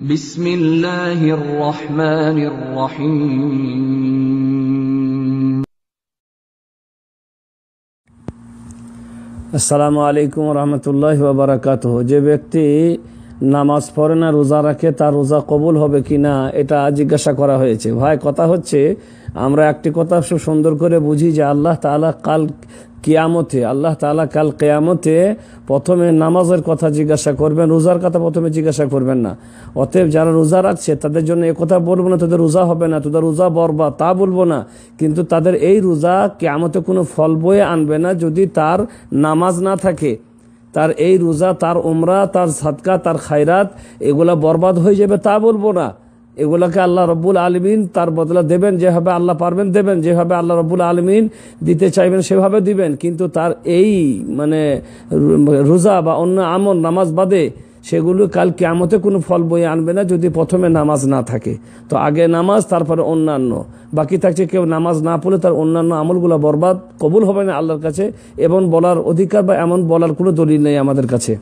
বিসমিল্লাহির রহমানির রহিম। আসসালামু আলাইকুম রহমতুল্লাহি ওয়া বারাকাতুহু। যে ব্যক্তি নামাজ পড়ে না, রোজা রাখে, তার রোজা কবুল হবে কিনা এটা জিজ্ঞাসা করা হয়েছে। ভাই, কথা হচ্ছে, আমরা একটি কথা খুব সুন্দর করে বুঝি যে আল্লাহ তাআলা কাল কিয়ামতে প্রথমে নামাজের কথা জিজ্ঞাসা করবেন, রোজার কথা প্রথমে জিজ্ঞাসা করবেন না। অতএব যারা রোজা রাখছে তাদের জন্য একথা বলবো না তোদের রোজা হবে না, তোদের রোজা বরবাদ, তা বলবো না। কিন্তু তাদের এই রোজা কিয়ামতে কোনো ফল বয়ে আনবে না যদি তার নামাজ না থাকে। তার এই রোজা, তার উমরা, তার সাদকা, তার খায়রাত এগুলা বরবাদ হয়ে যাবে, তা বলবো না। এগুলাকে আল্লাহ রব্বুল আলমিন তার বদলা দেবেন, যেভাবে আল্লাহ পারবেন দেবেন, যেভাবে আল্লাহ রব্বুল আলমিন দিতে চাইবেন সেভাবে দিবেন। কিন্তু তার এই রোজা বা অন্য আমল নামাজ বাদে সেগুলো কাল কিয়ামতে কোনো ফল বয়ে আনবে না যদি প্রথমে নামাজ না থাকে। তো আগে নামাজ, তারপরে অন্যান্য। বাকি থাকছে কেউ নামাজ না পড়লে তার অন্যান্য আমলগুলো বরবাদ, কবুল হবে না আল্লাহর কাছে। এবং বলার অধিকার বা এমন বলার কোনো দলিল নেই আমাদের কাছে।